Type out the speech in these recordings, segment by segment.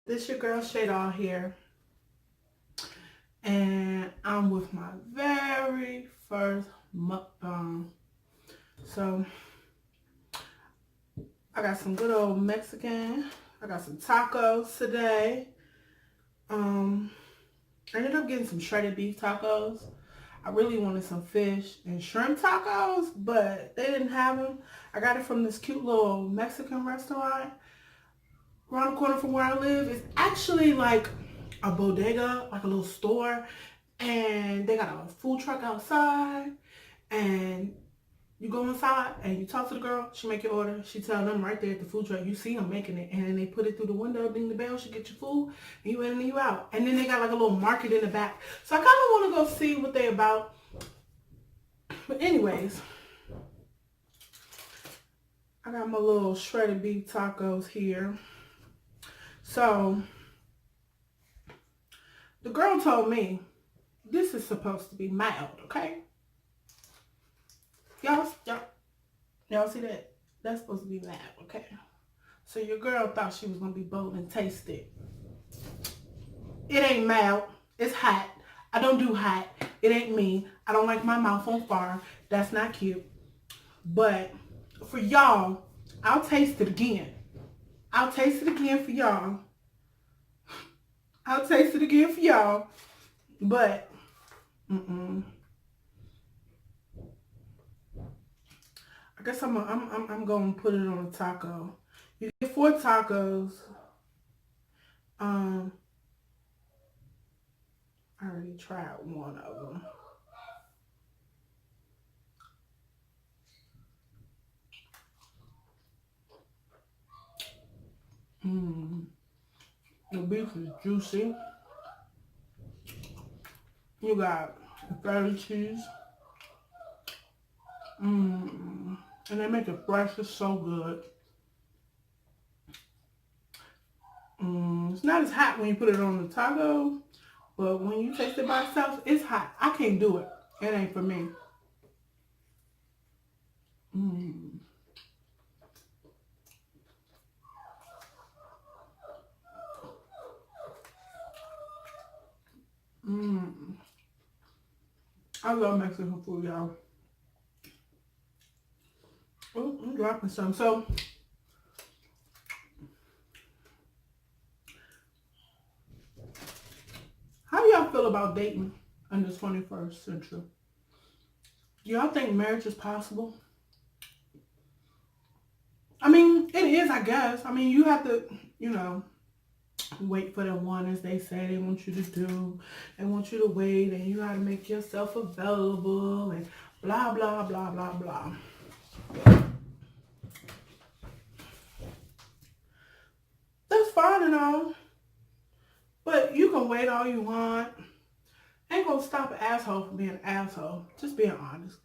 This your girl Shada here, and I'm with my very first mukbang. So I got some good old Mexican. I got some tacos today. I ended up getting some shredded beef tacos. I really wanted some fish and shrimp tacos, but they didn't have them. I got it from this cute little Mexican restaurant around the corner from where I live. It's actually like a bodega, like a little store, and they got a food truck outside, and you go inside and you talk to the girl, she make your order, she tell them right there at the food truck, you see them making it, and then they put it through the window, ding the bell, she get your food, and you in and you out. And then they got like a little market in the back. So I kind of want to go see what they about. But anyways, I got my little shredded beef tacos here. So the girl told me this is supposed to be mild, okay? Y'all see that? That's supposed to be mild, okay? So your girl thought she was gonna be bold and taste it. It ain't mild. It's hot. I don't do hot. It ain't me. I don't like my mouth on fire. That's not cute. But for y'all, I'll taste it again. I'll taste it again for y'all. I'll taste it again for y'all. But I guess I'm gonna put it on a taco. You get 4 tacos. I already tried one of them. The beef is juicy. You got fatty cheese. And they make it fresh. It's so good. It's not as hot when you put it on the taco, but when you taste it by itself, it's hot. I can't do it. It ain't for me. I love Mexican food, y'all. Oh, I'm dropping some. So, how do y'all feel about dating in the 21st century? Do y'all think marriage is possible? I mean, it is, I guess. I mean, you have to, wait for the one, as they say they want you to do. They want you to wait, and you got to make yourself available, and blah, blah, blah, blah, blah. That's fine and all, but you can wait all you want. Ain't gonna stop an asshole from being an asshole, just being honest.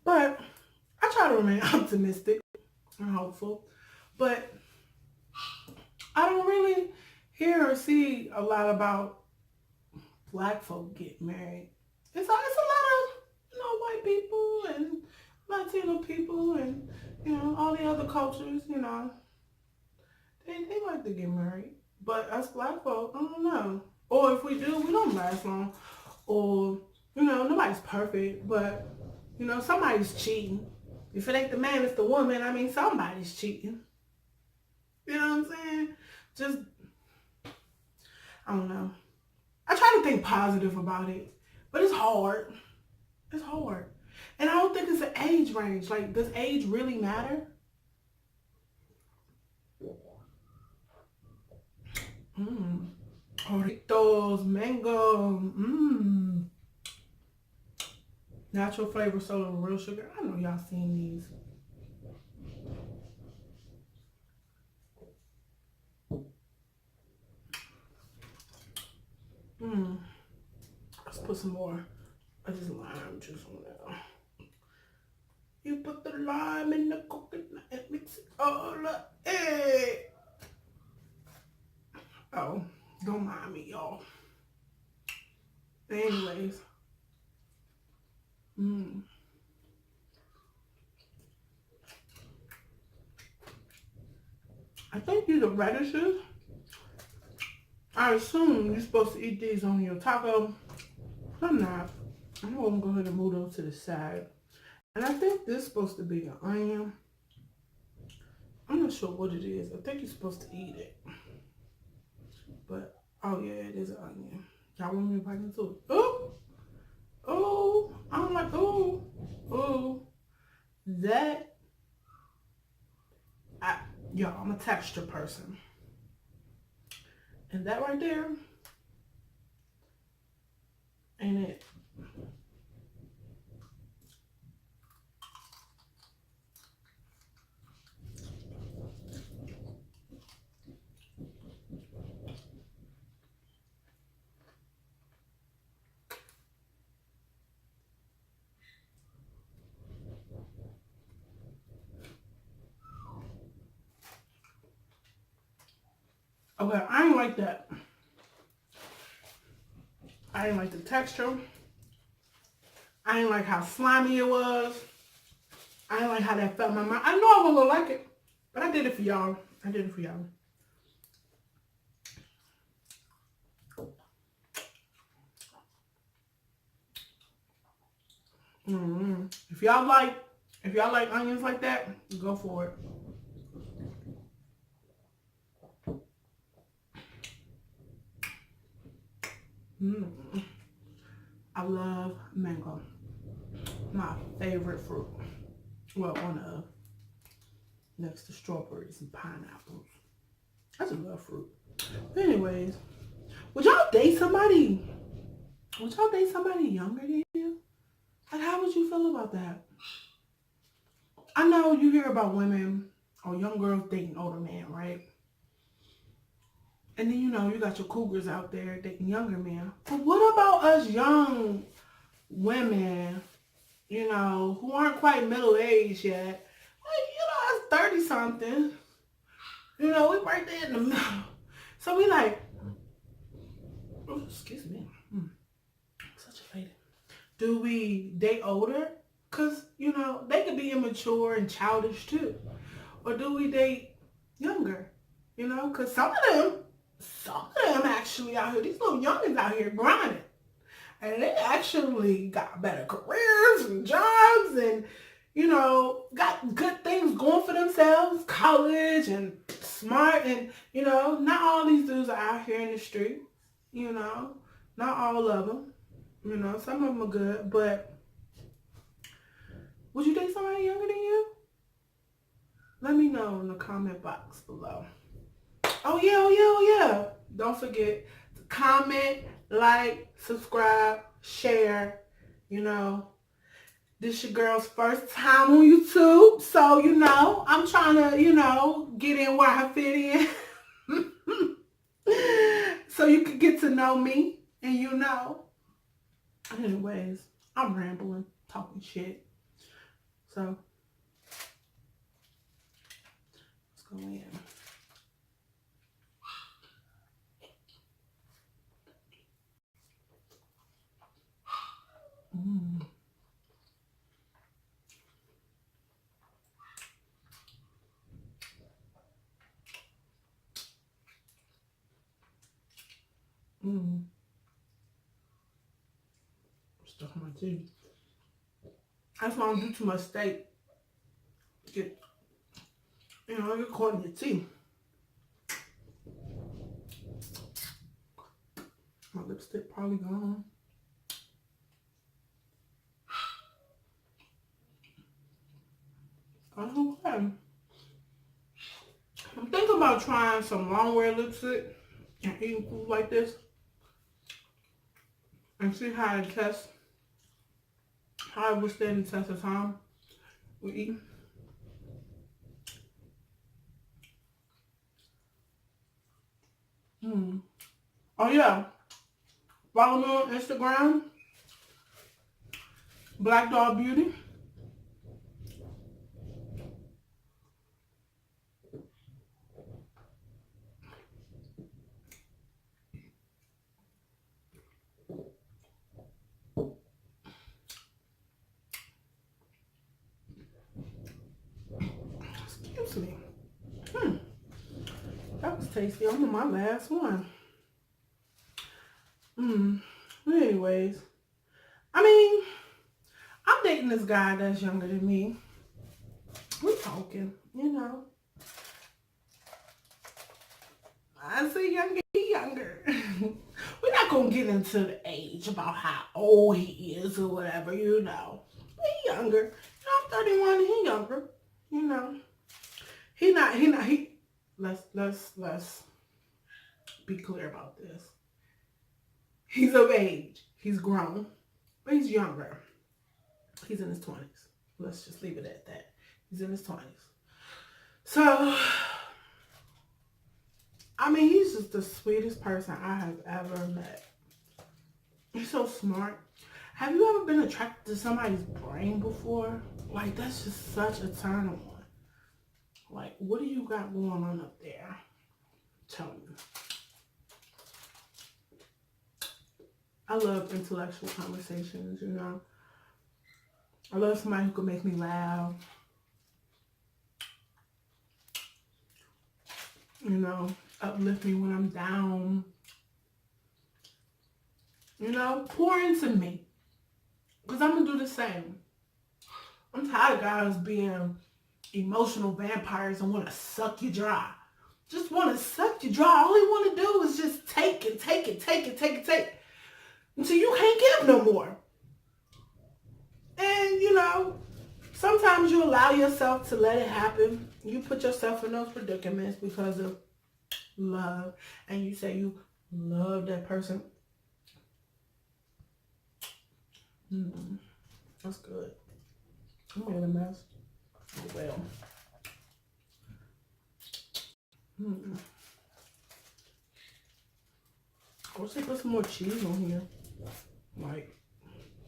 But I try to remain optimistic and hopeful, but I don't really hear or see a lot about black folk getting married. It's a lot of, white people and Latino people and, all the other cultures, they like to get married. But us black folk, I don't know. Or if we do, we don't last long. Or, nobody's perfect, but, somebody's cheating. If it ain't the man, it's the woman. I mean, somebody's cheating. You know what I'm saying? Just, I don't know. I try to think positive about it, but it's hard. It's hard. And I don't think it's an age range. Like, does age really matter? Doritos, mango, natural flavor soda with real sugar. I know y'all seen these. Let's put some more of this lime juice on there. You put the lime in the coconut and mix it all up. Hey! Oh, don't mind me, y'all. Anyways. I think these are radishes. I assume you're supposed to eat these on your taco. I'm not. I'm going to go ahead and move those to the side. And I think this is supposed to be an onion. I'm not sure what it is. I think you're supposed to eat it. But, oh yeah, it is an onion. Y'all want me to bite into it? Oh! Oh! I'm like, oh! Oh! That, y'all, I'm a texture person. And that right there, ain't it? Okay, I ain't like that. I didn't like the texture. I didn't like how slimy it was. I didn't like how that felt in my mouth. I know I wasn't gonna like it, but I did it for y'all. I did it for y'all. If y'all like onions like that, go for it. I love mango. My favorite fruit. Well, one of. Next to strawberries and pineapples. I just love fruit. But anyways, would y'all date somebody? Would y'all date somebody younger than you? Like, how would you feel about that? I know you hear about women or young girls dating older men, right? And then, you know, you got your cougars out there dating younger men. But what about us young women, you know, who aren't quite middle-aged yet? Like, you know, us 30-something. You know, we right there in the middle. So we like, oh, excuse me. Such a faded. Do we date older? Because, you know, they could be immature and childish too. Or do we date younger? You know, because some of them actually out here, these little youngins out here grinding. And they actually got better careers and jobs and, you know, got good things going for themselves, college and smart. And, you know, not all these dudes are out here in the street, you know, not all of them. You know, some of them are good, but would you date somebody younger than you? Let me know in the comment box below. Oh yeah. Don't forget to comment, like, subscribe, share. You know, this your girl's first time on YouTube. So, you know, I'm trying to, you know, get in where I fit in. So you can get to know me and you know. Anyways, I'm rambling, talking shit. So, let's go in. Stuck on my teeth. That's why I don't do too much steak. Get, you know, get caught in your teeth. My lipstick probably gone. I don't know why. I'm thinking about trying some long wear lipstick and eating food like this. And see how it tests. How it withstand the test of time. We eat. Oh yeah. Follow me on Instagram. Black Dog Beauty. Excuse me. That was tasty. I'm on my last one. Anyways, I mean, I'm dating this guy that's younger than me. We're talking, you know. I say younger, he younger. We're not gonna get into the age about how old he is or whatever, you know. But he younger. I'm 31 and he younger. You know. Let's be clear about this. He's of age. He's grown. But he's younger. He's in his 20s. Let's just leave it at that. He's in his 20s. So, I mean, he's just the sweetest person I have ever met. He's so smart. Have you ever been attracted to somebody's brain before? Like, that's just such a turn on. Like, what do you got going on up there? Tell me. I love intellectual conversations, you know. I love somebody who can make me laugh. You know, uplift me when I'm down. You know, pour into me. Because I'm going to do the same. I'm tired of guys being emotional vampires and want to suck you dry. Just want to suck you dry. All they want to do is just take and take and take and take and take. Until you can't give no more. And, you know, sometimes you allow yourself to let it happen. You put yourself in those predicaments because of love. And you say you love that person. That's good. I'm making a mess. Oh, well. I wish they put some more cheese on here. Like,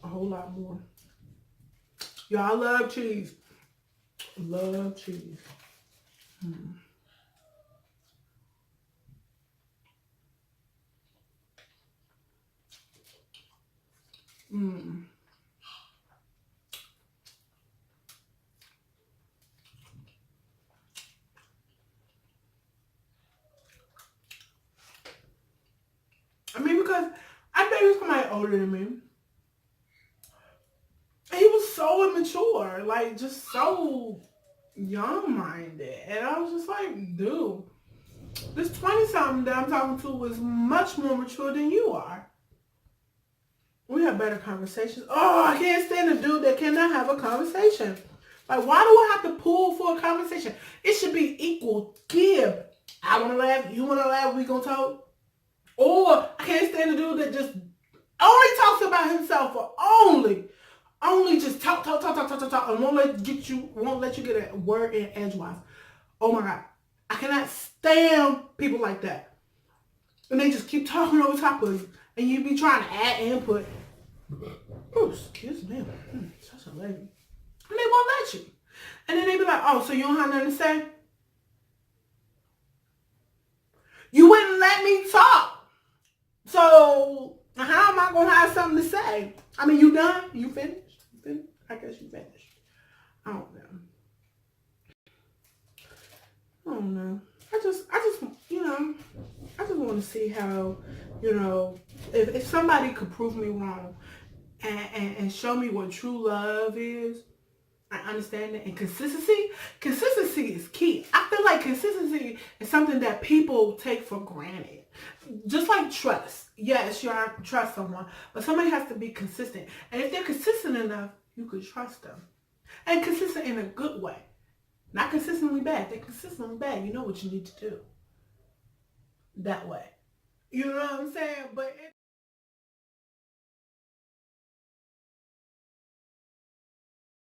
a whole lot more. Y'all love cheese. Love cheese. I mean, because I thought he was somebody older than me. And he was so immature, like just so young-minded. And I was just like, dude, this 20-something that I'm talking to is much more mature than you are. We have better conversations. Oh, I can't stand a dude that cannot have a conversation. Like, why do I have to pull for a conversation? It should be equal. Give. I want to laugh. You want to laugh. We gonna talk. Or I can't stand a dude that just only talks about himself or only just talk, and won't let you get a word in edgewise. Oh my God. I cannot stand people like that. And they just keep talking over top of you. And you be trying to add input. Oh, excuse me. Such a lady. And they won't let you. And then they be like, oh, so you don't have nothing to say? You wouldn't let me talk. So how am I going to have something to say? I mean, you done? You finished? I guess you finished. I don't know. I just, you know, I just want to see how, you know, if somebody could prove me wrong and show me what true love is, I understand that. And consistency is key. I feel like consistency is something that people take for granted. Just like trust. Yes, you are trust someone, but somebody has to be consistent. And if they're consistent enough, you could trust them. And consistent in a good way. Not consistently bad. They're consistently bad. You know what you need to do. That way. You know what I'm saying? But